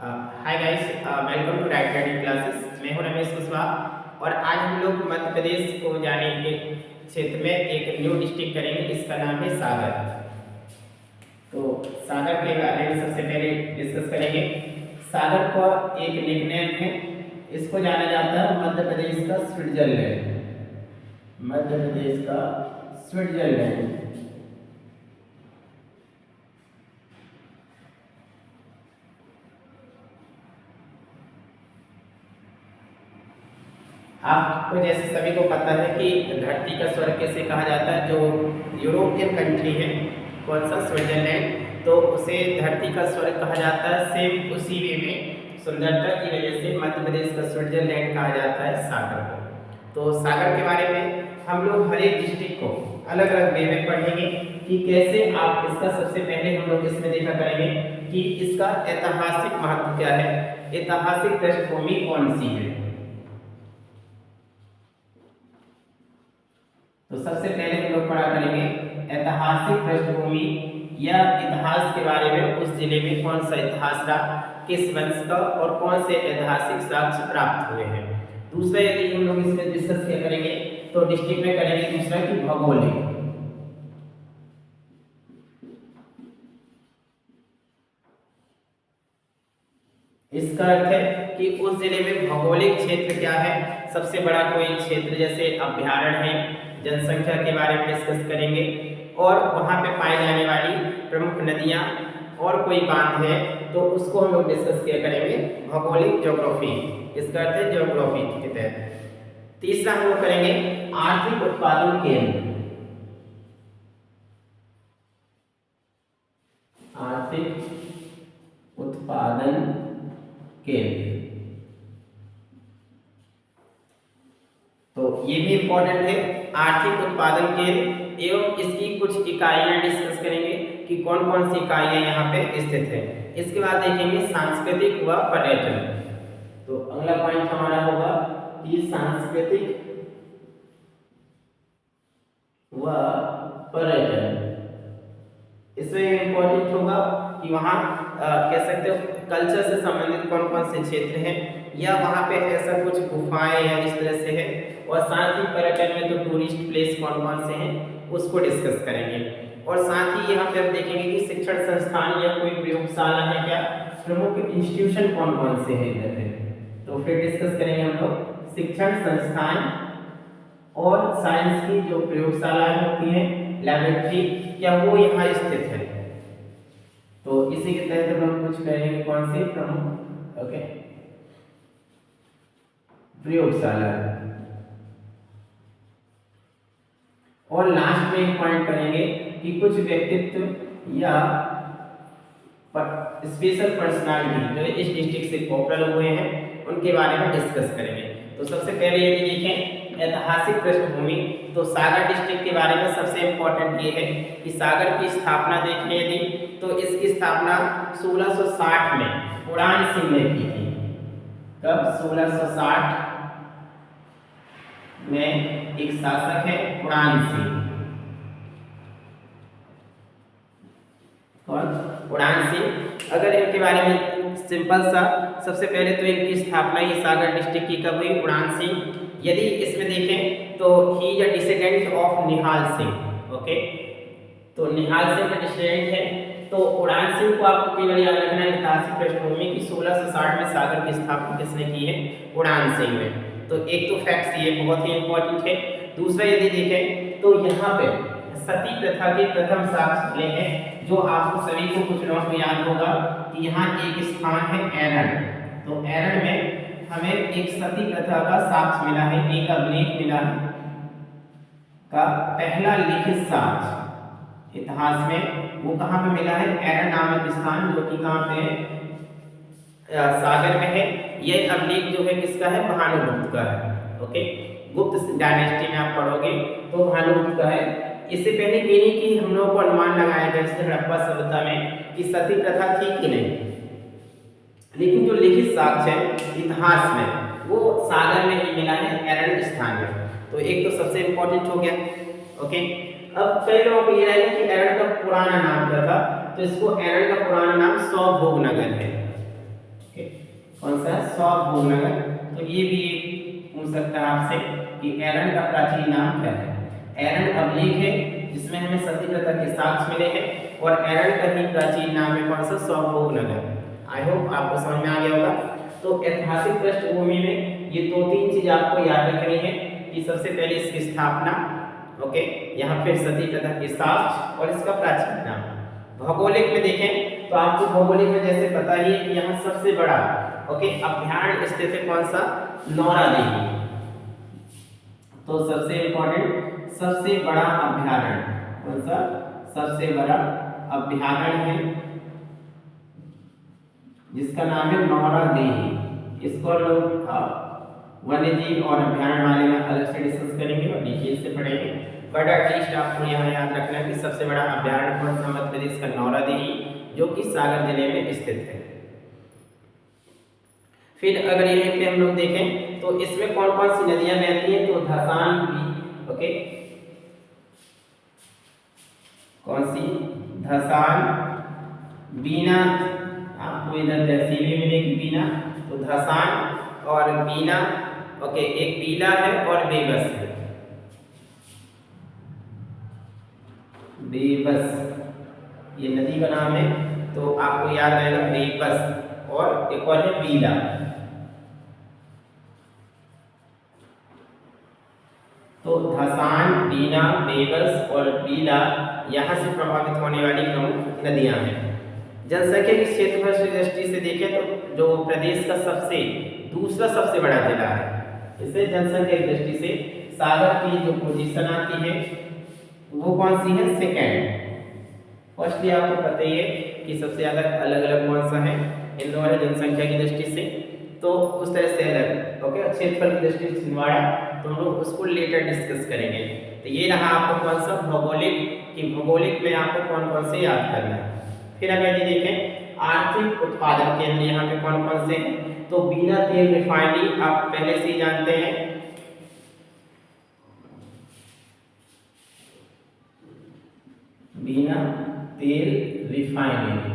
Hi guys, welcome to right writing classes. मैं हूं रमेश कुशवाहा और आज हम लोग मध्य प्रदेश को जाने के क्षेत्र में एक न्यू डिस्ट्रिक्ट करेंगे। इसका नाम है सागर। तो सागर के बारे में सबसे पहले डिस्कस करेंगे। सागर का एक निकनेम है, इसको जाना जाता है मध्य प्रदेश का स्विट्जरलैंड। मध्य प्रदेश का स्विट्जरलैंड। आपको जैसे सभी को पता है कि धरती का स्वर्ग कैसे कहा जाता है। जो यूरोपियन कंट्री है, कौन सा, स्विट्जरलैंड, तो उसे धरती का स्वर्ग कहा जाता है। सेम उसी वे में सुंदरता की वजह से मध्य प्रदेश का स्विट्जरलैंड कहा जाता है सागर को। तो सागर के बारे में हम लोग हर एक डिस्ट्रिक्ट को अलग अलग वे में पढ़ेंगे कि कैसे आप इसका सबसे पहले हम लोग इसमें देखा करेंगे कि इसका ऐतिहासिक महत्व क्या है, ऐतिहासिक पृष्ठभूमि कौन सी है। तो सबसे पहले हम लोग पढ़ा करेंगे ऐतिहासिक पृष्ठभूमि या इतिहास के बारे में। उस जिले में कौन सा इतिहास रहा, किस वंश का और कौन से ऐतिहासिक साक्ष्य प्राप्त हुए हैं। दूसरा यदि हम लोग इसमें डिस्कस क्या करेंगे तो डिस्ट्रिक्ट में करेंगे दूसरा की भौगोलिक। इसका अर्थ है कि उस जिले में भौगोलिक क्षेत्र क्या है, सबसे बड़ा कोई क्षेत्र जैसे अभ्यारण्य है, जनसंख्या के बारे में डिस्कस करेंगे और वहां पे पाई जाने वाली प्रमुख नदियां और कोई बांध है तो उसको हम लोग डिस्कस किया करेंगे भौगोलिक ज्योग्राफी। इसका अर्थ है ज्योग्राफी के तहत। तीसरा हम लोग करेंगे आर्थिक उत्पादन केंद्र। आर्थिक उत्पादन केंद्र, तो ये भी इंपॉर्टेंट है। आर्थिक उत्पादन केंद्र एवं इसकी कुछ इकाइयां डिस्कस करेंगे कि कौन कौन सी इकाइयां यहाँ पे स्थित है। इसके बाद देखेंगे सांस्कृतिक व पर्यटन। तो अगला पॉइंट हमारा होगा कि सांस्कृतिक व पर्यटन। इसमें इंपॉर्टेंट होगा कि वहाँ कह सकते हो कल्चर से संबंधित कौन कौन से क्षेत्र हैं या वहाँ पे ऐसा कुछ गुफाएं या इस तरह से है। और साथ ही पर्यटन में तो टूरिस्ट प्लेस कौन कौन से हैं उसको डिस्कस करेंगे। और साथ ही यहाँ पे हम देखेंगे कि शिक्षण संस्थान या कोई प्रयोगशाला है क्या, प्रमुख इंस्टीट्यूशन कौन कौन से हैं इधर पे। तो फिर डिस्कस करेंगे हम लोग शिक्षण संस्थान और साइंस की जो प्रयोगशालाएं होती हैं, लैबोरेटरी, क्या वो यहाँ स्थित है। तो इसी के तहत हम लोग कुछ करेंगे कौन सी प्रमुख प्रयोगशाला। और लास्ट में एक पॉइंट करेंगे कि कुछ व्यक्तित्व या स्पेशल पर्सनालिटी जो इस डिस्ट्रिक्ट से पॉपुलर हुए हैं उनके बारे में डिस्कस करेंगे। तो सबसे पहले यदि देखें ऐतिहासिक पृष्ठभूमि, तो सागर डिस्ट्रिक्ट के बारे में सबसे इंपॉर्टेंट ये है कि सागर की स्थापना देखें यदि तो इसकी स्थापना 1660 में उड़ान सिंह ने की थी। कब? 1660 में एक शासक है उड़ान सिंह। कौन? उड़ान सिंह। अगर इनके बारे में सिंपल सा, सबसे पहले तो इनकी स्थापना ही सागर डिस्ट्रिक्ट की कब हुई? उड़ान सिंह। यदि इसमें देखें तो he is a descendant of Nihal Singh. Okay, तो निहाल सिंह का डिसेंडेंट है। तो उड़ान सिंह को आपको केवल याद रखना है ऐतिहासिक पृष्ठभूमि की 1660 में सागर की स्थापना किसने की है? उड़ान सिंह ने। तो एक तो फैक्ट्स ये बहुत ही इंपॉर्टेंट है। दूसरा यदि देखें तो यहाँ पे सती प्रथा के प्रथम साक्ष्य मिले हैं, जो आपको सभी को कुछ लोगों को याद होगा कि यहाँ एक स्थान है एरन। तो एरन में हमें एक सती प्रथा का साक्ष्य मिला है, एक अभिलेख मिला है का पहला लिखित साक्ष्य इतिहास में। वो कहाँ पे मिला है? एरन नामक स्थान, जो कि कहाँ पे है? सागर में है। यह अभिलेख जो है किसका है? भानुगुप्त का है। ओके, गुप्त डायनेस्टी में आप पढ़ोगे तो भानुगुप्त का है। इससे पहले ये नहीं कि हम लोगों को अनुमान लगाया गया जैसे हड़प्पा सभ्यता में कि सती प्रथा थी कि नहीं, लेकिन जो लिखित साक्ष्य है इतिहास में वो सागर में ही मिला है, एरन स्थान में। तो एक तो सबसे इंपॉर्टेंट हो गया। ओके, अब कई लोगों को ये रहेगा कि एरन का पुराना नाम क्या था, तो इसको एरन का पुराना नाम सौभोग नगर है। कौन सा, स्वभोगनगर। तो ये भी पूछ सकता है आपसे कि एरन का प्राचीन नाम क्या है। एरन अभिलेख है जिसमें हमें सती प्रथा के साक्ष्य मिले हैं, और एरन का ही प्राचीन नाम है कौन सा, स्वभोगनगर। आई होप आपको समझ में आ गया होगा। तो ऐतिहासिक पृष्ठभूमि में ये दो तीन चीज आपको याद रखनी है कि सबसे पहले इसकी स्थापना, ओके, यहाँ फिर सती प्रथा के साक्ष्य और इसका प्राचीन नाम। भौगोलिक में देखें तो आपको भौगोलिक में जैसे पता ही है कि यहाँ सबसे बड़ा, ओके, अभ्यारण्य स्थित है कौन सा, नौरादेवी। तो सबसे इंपॉर्टेंट सबसे बड़ा अभ्यारण्य कौन सा, सबसे बड़ा अभ्यारण्य है जिसका नाम है नौरादेवी। इसको लोग वन्य जीव और अभ्यारण्य वाले में अलग से डिस्कस करेंगे और डिटेल से पढ़ेंगे, बट एटलीस्ट आपको यहाँ याद रखना है कि सबसे बड़ा अभ्यारण्य कौन सा, मध्य प्रदेश का नौरादेवी, जो कि सागर जिले में स्थित है। फिर अगर यहीं पे हम लोग देखें तो इसमें कौन कौन सी नदियां बहती हैं, तो धसान भी, ओके, कौन सी, धसान, बीना, आपको इधर तहसील भी मिलेगी बीना, तो धसान और बीना, ओके, एक बीला है और बेबस है, बेबस ये नदी का नाम है, तो आपको याद रहेगा बेबस, और एक और है बीला। तो धसान, बीना, बेबस और बीला यहाँ से प्रभावित होने वाली प्रमुख नदियां हैं। जनसंख्या की क्षेत्रफल की दृष्टि से देखें तो जो प्रदेश का दूसरा सबसे बड़ा जिला है, इसे जनसंख्या की दृष्टि से सागर की जो पोजीशन आती है वो कौन सी है, सेकंड। फर्स्टली आपको पता ही है कि सबसे ज्यादा अलग अलग कौन सा है, इंदौर है जनसंख्या की दृष्टि से, तो उस तरह से अलग, ओके, क्षेत्रफल की दृष्टि से छिंदवाड़ा, तो हम लोग उसको लेटर डिस्कस करेंगे। तो ये रहा आपको कौन सा, भौगोलिक, कि भौगोलिक में आपको कौन कौन से याद करना है। फिर अगर ये देखें आर्थिक उत्पादन केंद्र यहाँ पे कौन कौन से हैं, तो बीना तेल रिफाइनरी आप पहले से ही जानते हैं, बीना तेल रिफाइनरी,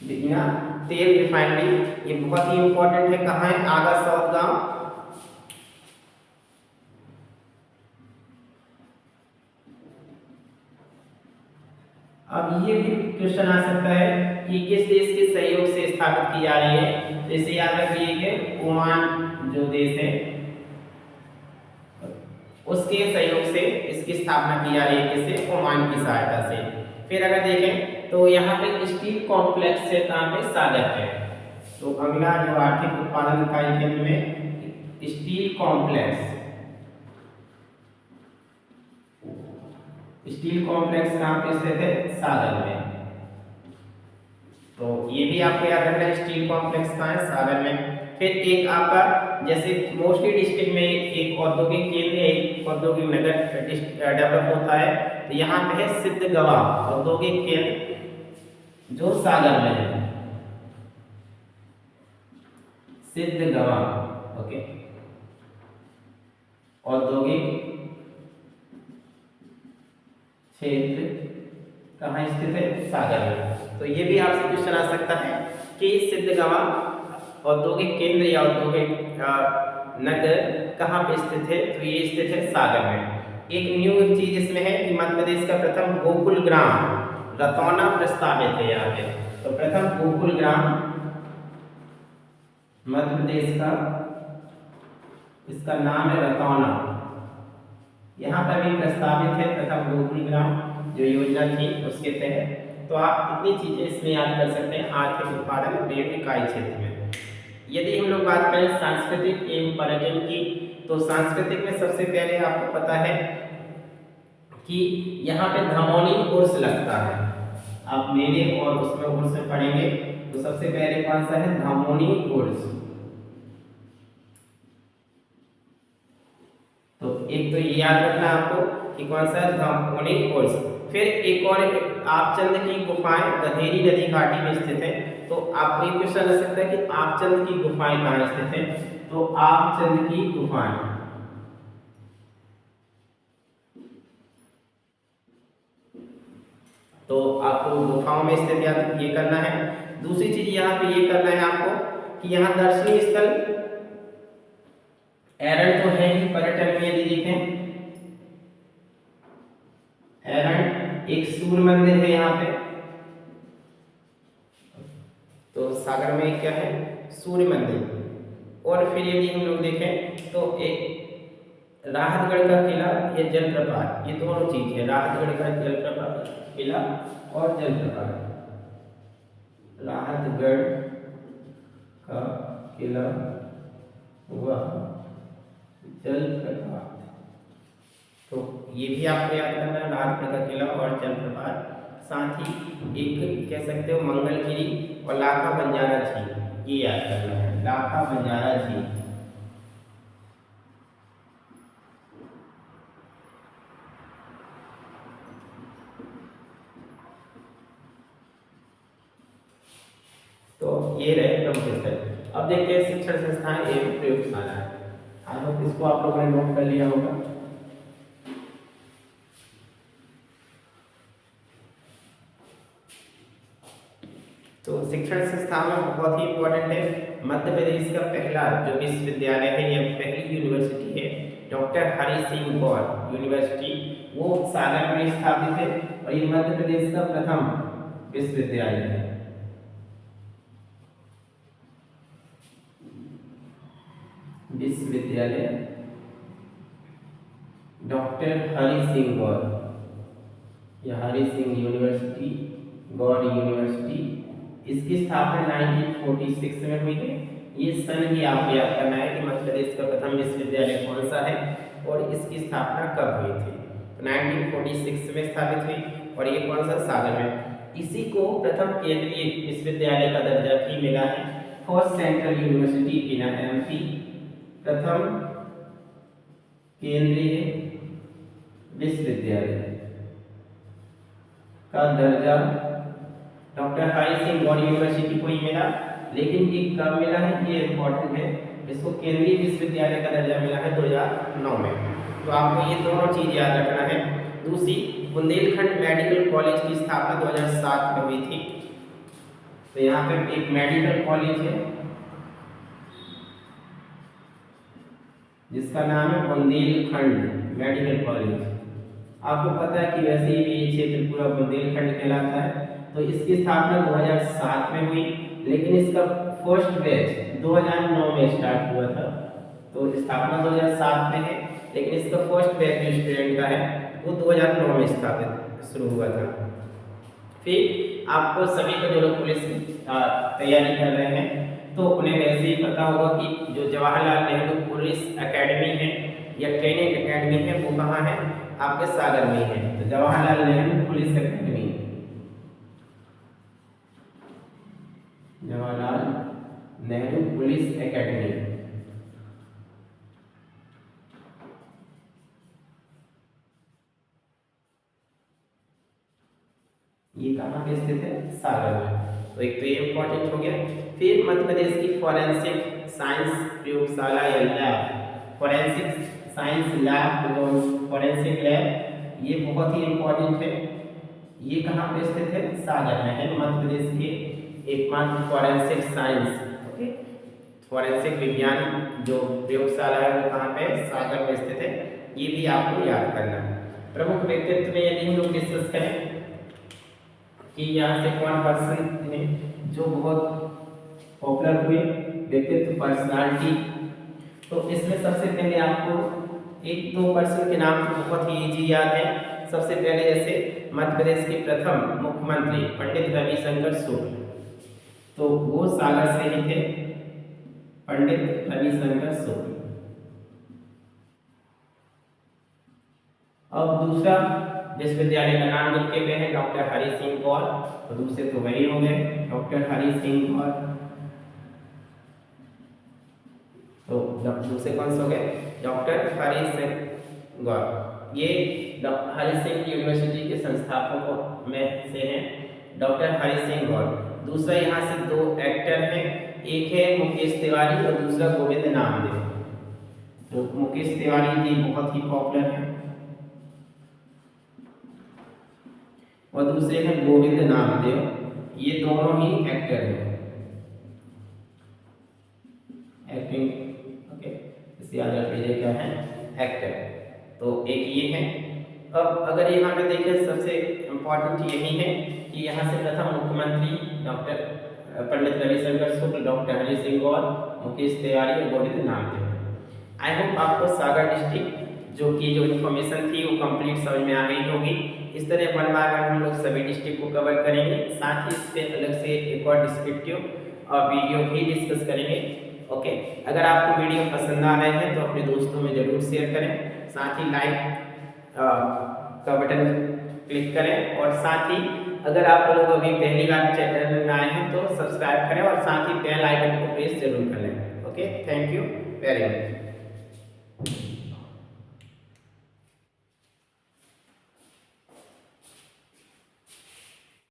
बीना तेल रिफाइनरी ये बहुत ही इंपॉर्टेंट है। कहाँ है, आगा साउथ गांव, अब ये भी क्वेश्चन आ सकता है कि किस देश के सहयोग से स्थापित की जा रही है, तो इसे याद रखिए कि ओमान जो देश है उसके सहयोग से इसकी स्थापना की जा रही है, किससे, ओमान की सहायता से। फिर अगर देखें तो यहाँ पे स्टील कॉम्प्लेक्स से कहाँ पे, सागर है। तो अगला जो आर्थिक उत्पादन इकाई केंद्र में स्टील कॉम्प्लेक्स, स्टील कॉम्प्लेक्स कहाँ पे स्थित है, सागर में। तो ये भी आपको याद रखना है, स्टील कॉम्प्लेक्स कहाँ है, सागर में। फिर एक आपका जैसे मोस्टली डिस्ट्रिक्ट में एक औद्योगिक केंद्र, एक औद्योगिक नगर डेवलप होता है, तो यहाँ पे है सिद्धगवा औद्योगिक केंद्र जो सागर में है, सिद्धगवा, ओके, औद्योगिक क्षेत्र कहाँ स्थित है, सागर में। तो ये भी आपसे क्वेश्चन आ सकता है कि सिद्धगवा औद्योगिक केंद्र या औद्योगिक नगर कहाँ पे स्थित है, तो ये स्थित है सागर में। एक न्यू चीज इसमें है कि मध्य प्रदेश का प्रथम गोकुल ग्राम रतौना प्रस्तावित है यहाँ पे। तो प्रथम गोकुल ग्राम मध्य प्रदेश का, इसका नाम है रतौना, यहाँ पर भी प्रस्तावित है प्रथम गोकुल ग्राम जो योजना थी उसके तहत। तो आप इतनी चीजें इसमें याद कर सकते हैं आर्थिक उत्पादन व्यय इकाई क्षेत्र में। यदि हम लोग बात करें सांस्कृतिक एवं पर्यटन की, तो सांस्कृतिक में सबसे पहले आपको पता है कि यहाँ पे धमौनी उर्स लगता है। आप मेले और उसमें उर्स में पढ़ेंगे तो सबसे पहले कौन सा है, धमौनी उर्स। तो एक तो ये याद रखना आपको कि कौन सा, धमौनी उर्स। फिर एक और आपचंद की गुफाएं गधेरी नदी घाटी में स्थित है। तो आपको ये क्वेश्चन आ सकता है कि आपचंद की गुफाएं कहाँ स्थित है, तो आपचंद की गुफाएं, तो आपको गुफाओं में स्थित ये करना है। दूसरी चीज यहाँ पे ये करना है आपको कि यहाँ दर्शनीय स्थल एरन तो है ही पर्यटन में, यदि देखें एरन एक सूर्य मंदिर है यहाँ पे, तो सागर में क्या है सूर्य मंदिर। और फिर यदि हम लोग देखें तो एक राहतगढ़ का किला या जलप्रपात, ये दोनों चीज है, राहतगढ़ का जलप्रपात किला और जलप्रपात, राहतगढ़ का किला व जलप्रपात, तो ये भी आपको याद करना है, राहतगढ़ का किला और जलप्रपात। साथ ही एक कह सकते हो मंगलगिरी और लाखा बंजारा झील, ये याद करना है, लाखा बंजारा झील। तो ये रहे प्रमुख स्थल। अब देखते हैं शिक्षण संस्थान एवं प्रयोगशाला है। अब इसको आप लोगों ने नोट कर लिया होगा। तो शिक्षण संस्थान में बहुत ही इंपॉर्टेंट है, मध्य प्रदेश का पहला जो विश्वविद्यालय है या पहली यूनिवर्सिटी है डॉक्टर हरि सिंह गौर यूनिवर्सिटी, वो सागर में स्थापित है और ये मध्य प्रदेश का प्रथम विश्वविद्यालय है। विश्वविद्यालय डॉक्टर हरि सिंह गौर या हरि सिंह यूनिवर्सिटी, गौर यूनिवर्सिटी, इसकी स्थापना 1946 में हुई है। ये सन ही आपको याद करना है कि मध्य प्रदेश का प्रथम विश्वविद्यालय कौन सा है और इसकी स्थापना कब हुई थी। तो 1946 में स्थापित हुई और ये कौन सा सागर में। इसी को प्रथम केंद्रीय विश्वविद्यालय का दर्जा भी मिला है, first central university in MP, प्रथम केंद्रीय विश्वविद्यालय का दर्जा डॉक्टर हरि सिंह गौर यूनिवर्सिटी को ही मिला। लेकिन ये कब मिला है ये इम्पोर्टेंट है, इसको केंद्रीय विश्वविद्यालय का दर्जा मिला है 2009 में। तो आपको ये दोनों चीज याद रखना है। दूसरी, बुंदेलखंड मेडिकल कॉलेज की स्थापना 2007 में हुई थी। तो यहाँ पे एक मेडिकल कॉलेज है जिसका नाम है बुंदेलखंड मेडिकल कॉलेज। आपको पता है कि वैसे ही ये क्षेत्र पूरा बुंदेलखंड कहलाता है। तो इसकी स्थापना 2007 में हुई, लेकिन इसका फर्स्ट बैच 2009 में स्टार्ट हुआ था। तो स्थापना 2007 में है, लेकिन इसका फर्स्ट बैच जो स्टूडेंट का है वो 2009 में स्थापित शुरू हुआ था। फिर आपको सभी को जो लोग पुलिस की तैयारी कर रहे हैं तो उन्हें वैसे ही पता होगा कि जो जवाहरलाल नेहरू पुलिस एकेडमी है या ट्रेनिंग एकेडमी है वो कहाँ है, आपके सागर में है। तो Jawaharlal Nehru police academy, Jawaharlal Nehru police academy, ये कहाँ पे स्थित है, सागर में। तो एक तो ये इंपॉर्टेंट हो गया। फिर मध्य प्रदेश की फॉरेंसिक साइंस प्रयोगशाला या lab, forensic science lab, forensic lab, ये बहुत ही इंपॉर्टेंट है। ये कहाँ पे स्थित है, सागर में है। मध्य प्रदेश के एकमात्र फॉरेंसिक साइंस, ओके, फॉरेंसिक विज्ञान जो प्रयोगशाला है वो कहाँ पे, सागर में स्थित है। ये भी आपको याद करना है। प्रमुख व्यक्तित्व में यदि हम लोग डिस्कस करें कि यहाँ से कौन पर्सन ने जो बहुत पॉपुलर हुए व्यक्तित्व, पर्सनालिटी, तो इसमें सबसे पहले आपको एक दो पर्सन के नाम तो बहुत ही इजी याद है। सबसे पहले जैसे मध्य प्रदेश के प्रथम मुख्यमंत्री पंडित रविशंकर शुक्ल, तो वो सागर से ही थे, पंडित रविशंकर शुक्ल। अब दूसरा विश्वविद्यालय का नाम लिख के गए हैं डॉक्टर हरि सिंह गौर, तो दूसरे तो वही हो गए डॉक्टर हरि सिंह गौर। तो दूसरे कौन से हो गए, डॉक्टर हरि सिंह गौर। ये हरि सिंह यूनिवर्सिटी के संस्थापकों में से हैं डॉक्टर हरि सिंह गौर। दूसरा यहाँ से दो एक्टर हैं, एक है मुकेश तिवारी और दूसरा गोविंद नामदेव। तो मुकेश तिवारी जी बहुत ही पॉपुलर हैं। और दूसरे हैं गोविंद नामदेव, ये दोनों ही एक्टर हैं, एक्टिंग, ओके, इसे याद रख लीजिए क्या है, एक्टर। तो एक ये है। अब अगर यहाँ पे देखें सबसे इम्पोर्टेंट यही है कि यहाँ से प्रथम मुख्यमंत्री डॉक्टर पंडित रविशंकर शुक्ल, डॉक्टर हरि सिंह गौर, मुकेश तिवारी और गोविंद नामदेव। आई होप आपको सागर डिस्ट्रिक्ट जो इन्फॉर्मेशन थी वो कंप्लीट समझ में आ गई होगी। इस तरह 1 बाय 1 हम लोग सभी डिस्ट्रिक्ट को कवर करेंगे, साथ ही इस पर अलग से एक और डिस्क्रिप्टिव और वीडियो भी डिस्कस करेंगे। ओके, अगर आपको वीडियो पसंद आ रहे हैं तो अपने दोस्तों में ज़रूर शेयर करें, साथ ही लाइक का बटन क्लिक करें, और साथ ही अगर आप लोग अभी पहली बार चैनल में आए हैं तो सब्सक्राइब करें और साथ ही बेल आइकन को प्रेस जरूर कर लें। Okay, thank you very much.